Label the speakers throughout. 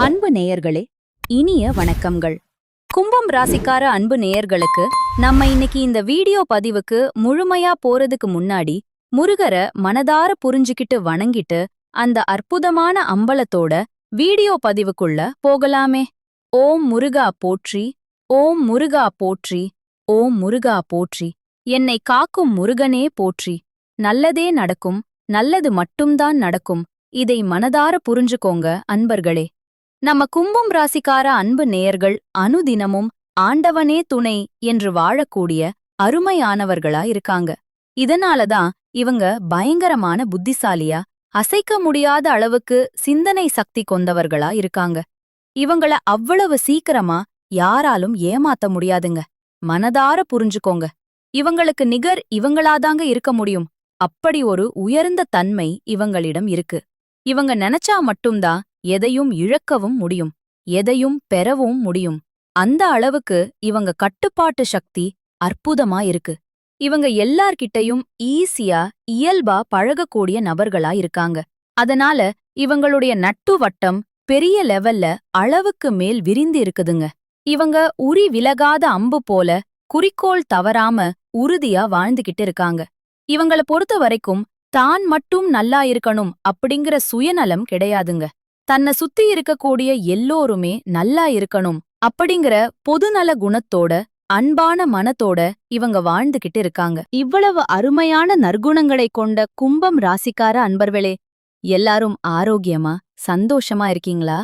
Speaker 1: அன்பு நேயர்களே, இனிய வணக்கங்கள். கும்பம் ராசிக்கார அன்பு நேயர்களுக்கு நம்ம இன்னைக்கு இந்த வீடியோ பதிவுக்கு முழுமையா போறதுக்கு முன்னாடி முருகர மனதார புரிஞ்சுக்கிட்டு வணங்கிட்டு அந்த அற்புதமான அம்பலத்தோட வீடியோ பதிவுக்குள்ள போகலாமே. ஓம் முருகா போற்றி, ஓம் முருகா போற்றி, ஓம் முருகா போற்றி, என்னை காக்கும் முருகனே போற்றி. நல்லதே நடக்கும், நல்லது மட்டும்தான் நடக்கும். இதை மனதார புரிஞ்சுக்கோங்க அன்பர்களே. நம்ம கும்பம் ராசிக்கார அன்பு நேயர்கள் அனுதினமும் ஆண்டவனே துணை என்று வாழக்கூடிய அருமையானவர்களா இருக்காங்க. இதனாலதான் இவங்க பயங்கரமான புத்திசாலியா, அசைக்க முடியாத அளவுக்கு சிந்தனை சக்தி கொண்டவர்களா இருக்காங்க. இவங்கள அவ்வளவு சீக்கிரமா யாராலும் ஏமாத்த முடியாதுங்க. மனதார புரிஞ்சுக்கோங்க. இவங்களுக்கு நிகர் இவங்களாதாங்க இருக்க முடியும். அப்படி ஒரு உயர்ந்த தன்மை இவங்களிடம் இருக்கு. இவங்க நினைச்சா மட்டும்தான் எதையும் இழக்கவும் முடியும், எதையும் பெறவும் முடியும். அந்த அளவுக்கு இவங்க கட்டுப்பாட்டு சக்தி அற்புதமா இருக்கு. இவங்க எல்லார்கிட்டையும் ஈஸியா இயல்பா பழகக்கூடிய நபர்களா இருக்காங்க. அதனால இவங்களுடைய நட்பு வட்டம் பெரிய லெவல்ல அளவுக்கு மேல் விரிந்து இருக்குதுங்க. இவங்க உரி விலகாத அம்பு போல குறிக்கோள் தவறாம உறுதியா வாழ்ந்துகிட்டு இருக்காங்க. இவங்கள பொறுத்த வரைக்கும் தான் மட்டும் நல்லா இருக்கணும் அப்படிங்கிற சுயநலம் கிடையாதுங்க. தன்னை சுத்தி இருக்கக்கூடிய எல்லோருமே நல்லா இருக்கணும் அப்படிங்கிற பொதுநல குணத்தோட, அன்பான மனத்தோட இவங்க வாழ்ந்துகிட்டு இருக்காங்க. இவ்வளவு அருமையான நற்குணங்களை கொண்ட கும்பம் ராசிக்கார அன்பர்களே, எல்லாரும் ஆரோக்கியமா சந்தோஷமா இருக்கீங்களா?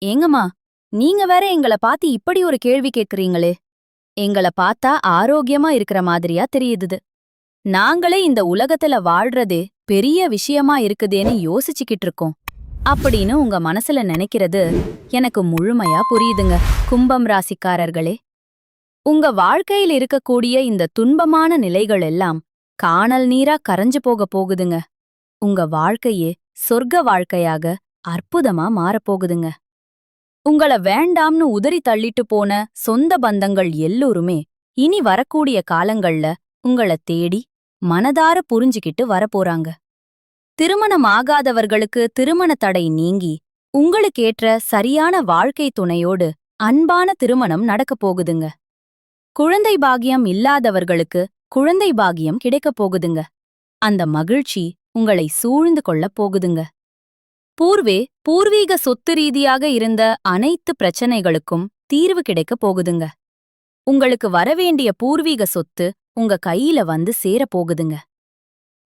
Speaker 1: ஏங்கம்மா, நீங்க வேற எங்கள பார்த்து இப்படி ஒரு கேள்வி கேக்குறீங்களே. எங்கள பார்த்தா ஆரோக்கியமா இருக்கிற மாதிரியா தெரியுது. நாங்களே இந்த உலகத்துல வாழ்றதே பெரிய விஷயமா இருக்குதேன்னு யோசிச்சுக்கிட்டு இருக்கோம் அப்படின்னு உங்க மனசுல நினைக்கிறது எனக்கு முழுமையா புரியுதுங்க. கும்பம் ராசிக்காரர்களே, உங்க வாழ்க்கையில் இருக்கக்கூடிய இந்த துன்பமான நிலைகள் எல்லாம் காணல் நீரா கரைஞ்சு போகுதுங்க. உங்க வாழ்க்கையே சொர்க்க வாழ்க்கையாக அற்புதமா மாறப்போகுதுங்க. உங்கள வேண்டாம்னு உதறி தள்ளிட்டு போன சொந்த பந்தங்கள் எல்லோருமே இனி வரக்கூடிய காலங்கள்ல உங்கள தேடி மனதார புரிஞ்சுக்கிட்டு வரப்போறாங்க. திருமணம் ஆகாதவர்களுக்கு திருமண தடை நீங்கி உங்களுக்கேற்ற சரியான வாழ்க்கை துணையோடு அன்பான திருமணம் நடக்கப் போகுதுங்க. குழந்தை பாக்கியம் இல்லாதவர்களுக்கு குழந்தை பாக்கியம் கிடைக்கப் போகுதுங்க. அந்த மகிழ்ச்சி உங்களை சூழ்ந்து கொள்ளப் போகுதுங்க. பூர்வீக சொத்து ரீதியாக இருந்த அனைத்து பிரச்சனைகளுக்கும் தீர்வு கிடைக்கப் போகுதுங்க. உங்களுக்கு வரவேண்டிய பூர்வீக சொத்து உங்க கையில வந்து சேரப்போகுதுங்க.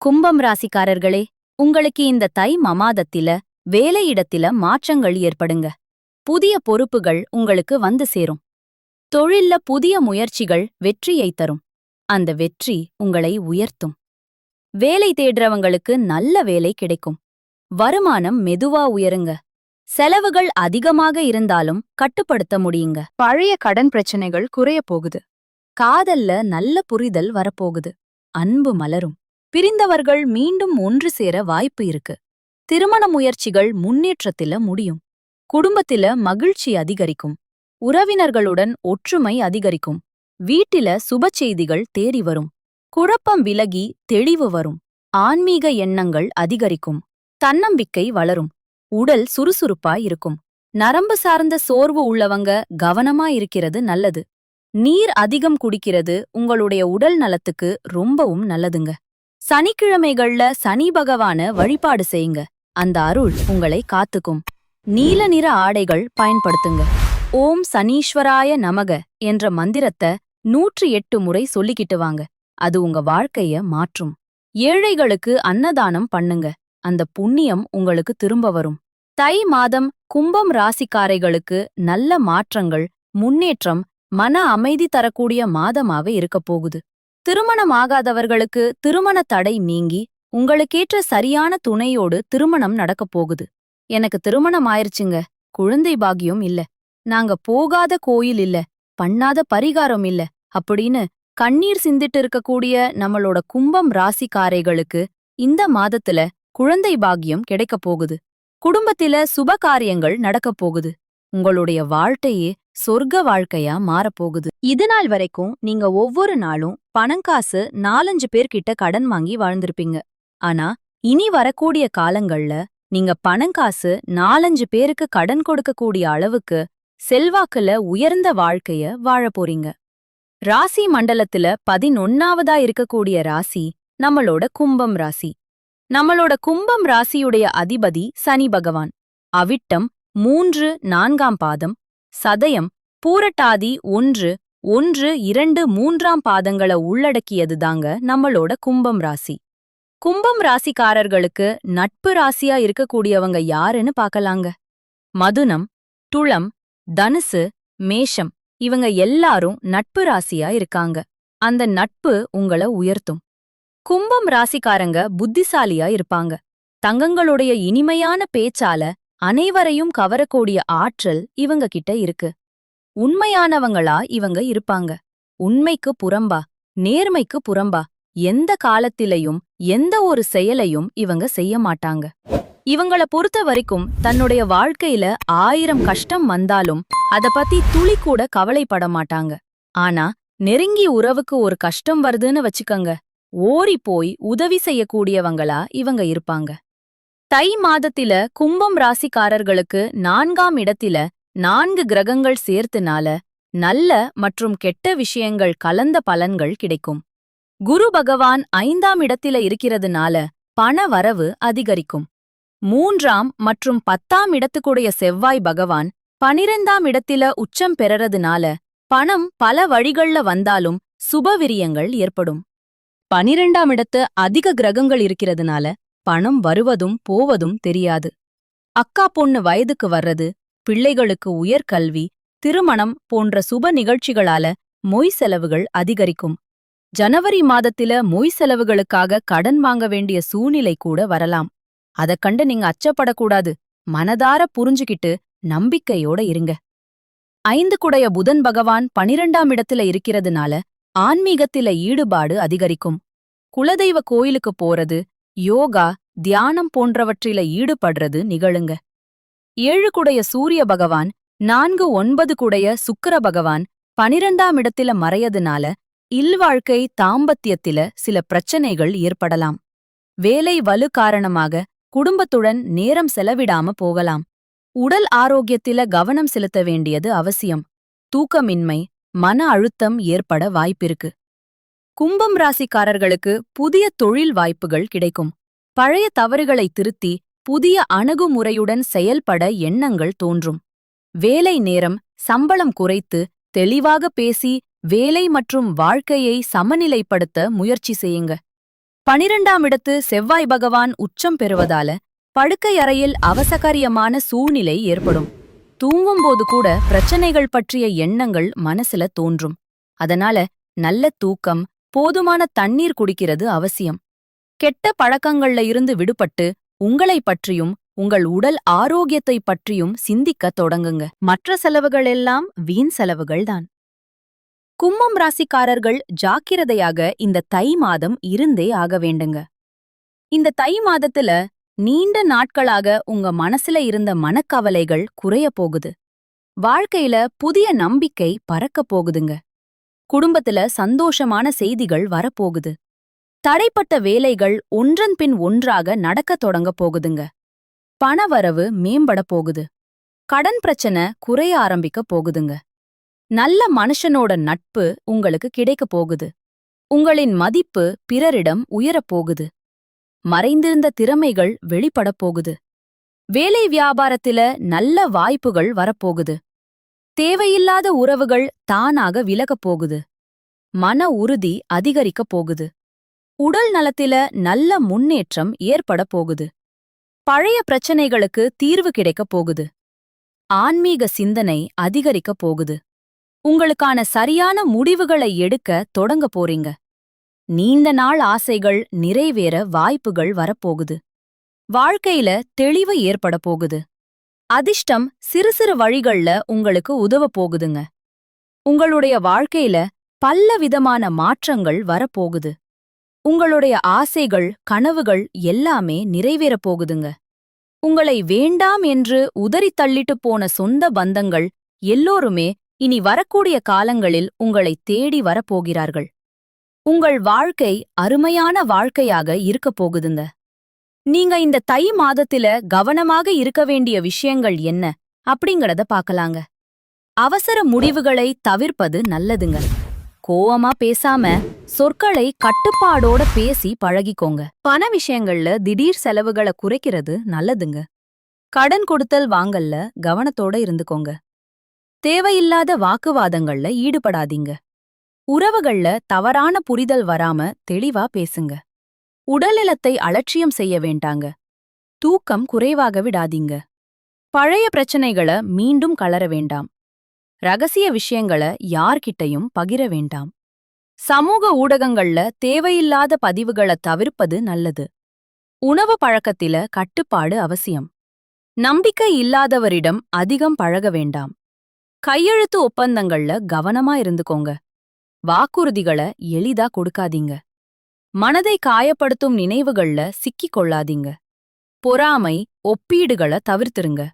Speaker 1: கும்பம் ராசிக்காரர்களே, உங்களுக்கு இந்த தை மாதத்தில வேலையிடத்தில மாற்றங்கள் ஏற்படுங்க. புதிய பொறுப்புகள் உங்களுக்கு வந்து சேரும். தொழில்ல புதிய முயற்சிகள் வெற்றியைத் தரும். அந்த வெற்றி உங்களை உயர்த்தும். வேலை தேடுறவங்களுக்கு நல்ல வேலை கிடைக்கும். வருமானம் மெதுவா உயருங்க. செலவுகள் அதிகமாக இருந்தாலும் கட்டுப்படுத்த முடியுங்க. பழைய கடன் பிரச்சனைகள் குறையப் போகுது. காதல்ல நல்ல புரிதல் வரப்போகுது. அன்பு மலரும். பிரிந்தவர்கள் மீண்டும் ஒன்று சேர வாய்ப்பு இருக்கு. திருமண முயற்சிகள் முன்னேற்றத்தில முடியும். குடும்பத்தில மகிழ்ச்சி அதிகரிக்கும். உறவினர்களுடன் ஒற்றுமை அதிகரிக்கும். வீட்டில சுப செய்திகள் தேடி வரும். குழப்பம் விலகி தெளிவு வரும். ஆன்மீக எண்ணங்கள் அதிகரிக்கும். தன்னம்பிக்கை வளரும். உடல் சுறுசுறுப்பாய் இருக்கும். நரம்பு சார்ந்த சோர்வு உள்ளவங்க கவனமா இருக்கிறது நல்லது. நீர் அதிகம் குடிக்கிறது உங்களுடைய உடல் நலத்துக்கு ரொம்பவும் நல்லதுங்க. சனிக்கிழமைகள்ல சனி பகவான வழிபாடு செய்யுங்க. அந்த அருள் உங்களை காத்துக்கும். நீல நிற ஆடைகள் பயன்படுத்துங்க. ஓம் சனீஸ்வராய நமக என்ற மந்திரத்தை 108 முறை சொல்லிக்கிட்டு வாங்க. அது உங்க வாழ்க்கைய மாற்றும். ஏழைகளுக்கு அன்னதானம் பண்ணுங்க. அந்த புண்ணியம் உங்களுக்கு திரும்ப வரும். தை மாதம் கும்பம் ராசிக்காரைகளுக்கு நல்ல மாற்றங்கள், முன்னேற்றம், மன அமைதி தரக்கூடிய மாதமாக இருக்கப் போகுது. திருமணம் ஆகாதவர்களுக்கு திருமண தடை நீங்கி உங்களுக்கேற்ற சரியான துணையோடு திருமணம் நடக்கப் போகுது. எனக்கு திருமணம் ஆயிருச்சுங்க, குழந்தை பாக்கியம் இல்ல, நாங்க போகாத கோயில் இல்ல, பண்ணாத பரிகாரம் இல்ல அப்படின்னு கண்ணீர் சிந்திட்டு இருக்கக்கூடிய நம்மளோட கும்பம் ராசிக்காரைகளுக்கு இந்த மாதத்துல குழந்தை பாக்கியம் கிடைக்கப் போகுது. குடும்பத்தில சுப காரியங்கள் நடக்கப் போகுது. உங்களுடைய வாழ்க்கையே சொர்க்க வாழ்க்கையா மாறப்போகுது. இதுநாள் வரைக்கும் நீங்க ஒவ்வொரு நாளும் பணங்காசு 4-5 பேர்கிட்ட கடன் வாங்கி வாழ்ந்திருப்பீங்க. ஆனா இனி வரக்கூடிய காலங்கள்ல நீங்க பணங்காசு 4-5 பேருக்கு கடன் கொடுக்கக்கூடிய அளவுக்கு செல்வாக்குல உயர்ந்த வாழ்க்கைய வாழப் போறீங்க. ராசி மண்டலத்துல 11வதா இருக்கக்கூடிய ராசி நம்மளோட கும்பம் ராசி. நம்மளோட கும்பம் ராசியுடைய அதிபதி சனி பகவான். அவிட்டம் 3, 4ஆம் பாதம், சதயம், பூரட்டாதி 1, 1, 2, 3ஆம் பாதங்கள உள்ளடக்கியதுதாங்க நம்மளோட கும்பம் ராசி. கும்பம் ராசிக்காரர்களுக்கு நட்பு ராசியா இருக்கக்கூடியவங்க யாருன்னு பார்க்கலாங்க. மதுனம், துளம், தனுசு, மேஷம் இவங்க எல்லாரும் நட்பு ராசியா இருக்காங்க. அந்த நட்பு உங்கள உயர்த்தும். கும்பம் ராசிக்காரங்க புத்திசாலியா இருப்பாங்க. தங்கங்களுடைய இனிமையான பேச்சால அனைவரையும் கவரக்கூடிய ஆற்றல் இவங்க கிட்ட இருக்கு. உண்மையானவங்களா இவங்க இருப்பாங்க. உண்மைக்கு புறம்பா, நேர்மைக்கு புறம்பா எந்த காலத்திலையும் எந்த ஒரு செயலையும் இவங்க செய்ய மாட்டாங்க. இவங்கள பொறுத்த வரைக்கும் தன்னுடைய வாழ்க்கையில 1000 கஷ்டம் வந்தாலும் அத பத்தி துளி கூட கவலைப்பட மாட்டாங்க. ஆனா நெருங்கிய உறவுக்கு ஒரு கஷ்டம் வருதுன்னு வச்சுக்கங்க, ஓடி போய் உதவி செய்யக்கூடியவங்களா இவங்க இருப்பாங்க. தை மாதத்தில கும்பம் ராசிக்காரர்களுக்கு 4ஆம் இடத்தில 4 கிரகங்கள் சேர்த்துனால நல்ல மற்றும் கெட்ட விஷயங்கள் கலந்த பலன்கள் கிடைக்கும். குரு பகவான் 5ஆம் இடத்தில இருக்கிறதுனால பண வரவு அதிகரிக்கும். 3ஆம் மற்றும் 10ஆம் இடத்துக்குடைய செவ்வாய் பகவான் 12ஆம் இடத்தில உச்சம் பெறறதுனால பணம் பல வழிகள்ல வந்தாலும் சுபவிரியங்கள் ஏற்படும். 12ஆம் இடத்து அதிக கிரகங்கள் இருக்கிறதுனால பணம் வருவதும் போவதும் தெரியாது. அக்கா பொண்ணு வயதுக்கு வர்றது, பிள்ளைகளுக்கு உயர்கல்வி, திருமணம் போன்ற சுப நிகழ்ச்சிகளால மொய் செலவுகள் அதிகரிக்கும். ஜனவரி மாதத்தில மொய் செலவுகளுக்காக கடன் வாங்க வேண்டிய சூழ்நிலை கூட வரலாம். அதக் கண்டு நீங்க அச்சப்படக்கூடாது. மனதார புரிஞ்சுகிட்டு நம்பிக்கையோட இருங்க. 5 குடைய புதன் பகவான் 12ஆம் இடத்துல இருக்கிறதுனால ஆன்மீகத்தில ஈடுபாடு அதிகரிக்கும். குலதெய்வ கோயிலுக்கு போறது, யோகா, தியானம் போன்றவற்றில ஈடுபடுறது நிகழுங்க. 7 குடைய சூரிய பகவான் 4, 9 குடைய சுக்கிர பகவான் 12ஆம் இடத்தில மறையதுனால இல்வாழ்க்கை தாம்பத்தியத்தில சில பிரச்சனைகள் ஏற்படலாம். வேலை வலு காரணமாக குடும்பத்துடன் நேரம் செலவிடாம போகலாம். உடல் ஆரோக்கியத்தில கவனம் செலுத்த வேண்டியது அவசியம். தூக்கமின்மை, மன அழுத்தம் ஏற்பட வாய்ப்பிருக்கு. கும்பம் ராசிக்காரர்களுக்கு புதிய தொழில் வாய்ப்புகள் கிடைக்கும். பழைய தவறுகளை திருத்தி புதிய அணுகுமுறையுடன் செயல்பட எண்ணங்கள் தோன்றும். வேலை நேரம், சம்பளம் குறைத்து தெளிவாக பேசி வேலை மற்றும் வாழ்க்கையை சமநிலைப்படுத்த முயற்சி செய்யுங்க. 12ஆம் இடத்து செவ்வாய் பகவான் உச்சம் பெறுவதால படுக்கை அறையில் அவசகரியமான சூழ்நிலை ஏற்படும். தூங்கும்போது கூட பிரச்சனைகள் பற்றிய எண்ணங்கள் மனசுல தோன்றும். அதனால நல்ல தூக்கம், போதுமான தண்ணீர் குடிக்கிறது அவசியம். கெட்ட பழக்கங்கள்ல இருந்து விடுபட்டு உங்களை பற்றியும் உங்கள் உடல் ஆரோக்கியத்தை பற்றியும் சிந்திக்கத் தொடங்குங்க. மற்ற செலவுகள் எல்லாம் வீண் செலவுகள்தான். கும்பம் ராசிக்காரர்கள் ஜாக்கிரதையாக இந்த தை மாதம் இருந்தே ஆக வேண்டுங்க. இந்த தை மாதத்துல நீண்ட நாட்களாக உங்க மனசுல இருந்த மனக்கவலைகள் குறைய போகுது. வாழ்க்கையில புதிய நம்பிக்கை பறக்கப் போகுதுங்க. குடும்பத்துல சந்தோஷமான செய்திகள் வரப்போகுது. தடைப்பட்ட வேலைகள் ஒன்றன் பின் ஒன்றாக நடக்கத் தொடங்க போகுதுங்க. பணவரவு மேம்பட போகுது. கடன் பிரச்சனை குறைய ஆரம்பிக்க போகுதுங்க. நல்ல மனுஷனோட நட்பு உங்களுக்கு கிடைக்கப் போகுது. உங்களின் மதிப்பு பிறரிடம் உயரப்போகுது. மறைந்திருந்த திறமைகள் வெளிப்படப் போகுது. வேலை வியாபாரத்தில நல்ல வாய்ப்புகள் வரப்போகுது. தேவையில்லாத உறவுகள் தானாக விலகப் போகுது. மன உறுதி அதிகரிக்கப் போகுது. உடல் நலத்தில நல்ல முன்னேற்றம் ஏற்பட போகுது. பழைய பிரச்சனைகளுக்கு தீர்வு கிடைக்கப் போகுது. ஆன்மீக சிந்தனை அதிகரிக்கப் போகுது. உங்களுக்கான சரியான முடிவுகளை எடுக்க தொடங்க போறீங்க. நீண்ட நாள் ஆசைகள் நிறைவேற வாய்ப்புகள் வரப்போகுது. வாழ்க்கையில தெளிவு ஏற்பட போகுது. அதிர்ஷ்டம் சிறு சிறு வழிகள்ல உங்களுக்கு உதவ போகுதுங்க. உங்களுடைய வாழ்க்கையில பலவிதமான மாற்றங்கள் வரப்போகுது. உங்களுடைய ஆசைகள், கனவுகள் எல்லாமே நிறைவேறப் போகுதுங்க. உங்களை வேண்டாம் என்று உதறித் தள்ளிட்டு போன சொந்த பந்தங்கள் எல்லோருமே இனி வரக்கூடிய காலங்களில் உங்களை தேடி வரப்போகிறார்கள். உங்கள் வாழ்க்கை அருமையான வாழ்க்கையாக இருக்கப் போகுதுங்க. நீங்க இந்த தை மாதத்தில கவனமாக இருக்க வேண்டிய விஷயங்கள் என்ன அப்படிங்கறத பார்க்கலாங்க. அவசர முடிவுகளை தவிர்ப்பது நல்லதுங்க. கோவமா பேசாம சொற்களை கட்டுப்பாடோட பேசி பழகிக்கோங்க. பண விஷயங்கள்ல திடீர் செலவுகளை குறைக்கிறது நல்லதுங்க. கடன் கொடுத்தல் வாங்கல்ல கவனத்தோட இருந்துக்கோங்க. தேவையில்லாத வாக்குவாதங்கள்ல ஈடுபடாதீங்க. உறவுகள்ல தவறான புரிதல் வராம தெளிவா பேசுங்க. உடல்நலத்தை அலட்சியம் செய்ய வேண்டாங்க. தூக்கம் குறைவாக விடாதீங்க. பழைய பிரச்சனைகளை மீண்டும் கலர வேண்டாம். ரகசிய விஷயங்களை யார்கிட்டயும் பகிர வேண்டாம். சமூக ஊடகங்கள்ல தேவையில்லாத பதிவுகளை தவிர்ப்பது நல்லது. உணவு பழக்கத்தில கட்டுப்பாடு அவசியம். நம்பிக்கை இல்லாதவரிடம் அதிகம் பழக வேண்டாம். கையெழுத்து ஒப்பந்தங்கள்ல கவனமா இருந்துக்கோங்க. வாக்குறுதிகளை எளிதா கொடுக்காதீங்க. மனதை காயப்படுத்தும் நினைவுகள்ல சிக்கிக் கொள்ளாதீங்க. பொறாமை, ஒப்பீடுகளை தவிர்த்திருங்க.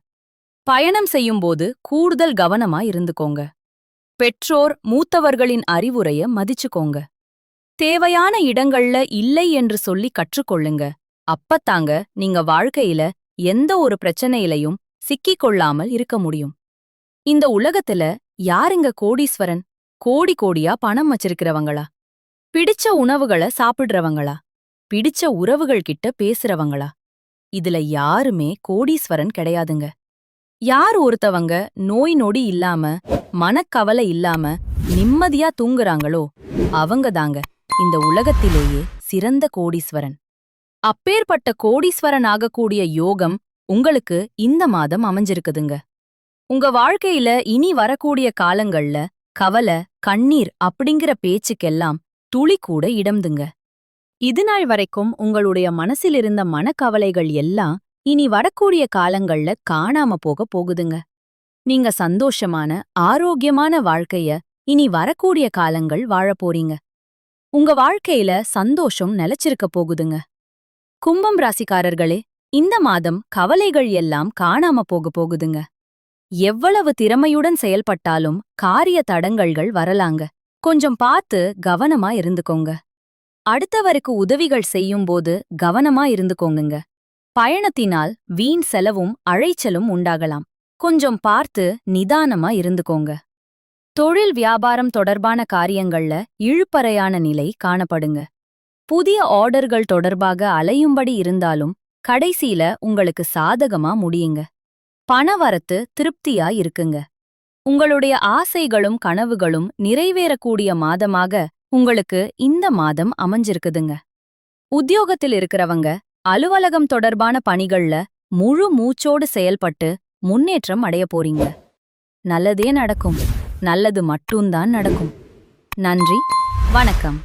Speaker 1: பயணம் செய்யும்போது கூடுதல் கவனமா இருந்துக்கோங்க. பெற்றோர், மூத்தவர்களின் அறிவுரைய மதிச்சுக்கோங்க. தேவையான இடங்கள்ல இல்லை என்று சொல்லி கற்றுக்கொள்ளுங்க. அப்பத்தாங்க நீங்க வாழ்க்கையில எந்த ஒரு பிரச்சனையிலையும் சிக்கிக் கொள்ளாமல் இருக்க முடியும். இந்த உலகத்துல யாருங்க கோடீஸ்வரன்? கோடி கோடியா பணம் வச்சிருக்கிறவங்களா? பிடிச்ச உணவுகளை சாப்பிடுறவங்களா? பிடிச்ச உறவுகள் கிட்ட பேசுறவங்களா? இதுல யாருமே கோடீஸ்வரன் கிடையாதுங்க. யார் ஒருத்தவங்க நோய் நொடி இல்லாம மனக்கவலை இல்லாம நிம்மதியா தூங்குறாங்களோ அவங்க தாங்க இந்த உலகத்திலேயே சிறந்த கோடீஸ்வரன். அப்பேற்பட்ட கோடீஸ்வரன் ஆகக்கூடிய யோகம் உங்களுக்கு இந்த மாதம் அமைஞ்சிருக்குதுங்க. உங்க வாழ்க்கையில இனி வரக்கூடிய காலங்கள்ல கவலை, கண்ணீர் அப்படிங்கிற பேச்சுக்கெல்லாம் துளி கூட இடம்துங்க. இதுநாள் வரைக்கும் உங்களுடைய மனசிலிருந்த மனக்கவலைகள் எல்லாம் இனி வரக்கூடிய காலங்கள்ல காணாம போகுதுங்க. நீங்க சந்தோஷமான, ஆரோக்கியமான வாழ்க்கைய இனி வரக்கூடிய காலங்கள் வாழப் போறீங்க. உங்க வாழ்க்கையில சந்தோஷம் நிலைச்சிருக்க போகுதுங்க. கும்பம் ராசிக்காரர்களே, இந்த மாதம் கவலைகள் எல்லாம் காணாம போகுதுங்க. எவ்வளவு திறமையுடன் செயல்பட்டாலும் காரிய தடங்கல்கள் வரலாங்க. கொஞ்சம் பார்த்து கவனமா இருந்துக்கோங்க. அடுத்தவருக்கு உதவிகள் செய்யும்போது கவனமா இருந்துக்கோங்க. பயணத்தினால் வீண் செலவும் அழைச்சலும் உண்டாகலாம். கொஞ்சம் பார்த்து நிதானமா இருந்துக்கோங்க. தொழில் வியாபாரம் தொடர்பான காரியங்கள்ல இழுபறையான நிலை காணப்படுங்க. புதிய ஆர்டர்கள் தொடர்பாக அலையும்படி இருந்தாலும் கடைசியில உங்களுக்கு சாதகமா முடியுங்க. பணவரத்து திருப்தியா இருக்குங்க. உங்களுடைய ஆசைகளும் கனவுகளும் நிறைவேறக்கூடிய மாதமாக உங்களுக்கு இந்த மாதம் அமைஞ்சிருக்குதுங்க. உத்தியோகத்தில் இருக்கிறவங்க அலுவலகம் தொடர்பான பணிகள்ல முழு மூச்சோடு செயல்பட்டு முன்னேற்றம் அடைய போறீங்க. நல்லதே நடக்கும். நல்லது மட்டும்தான் நடக்கும். நன்றி, வணக்கம்.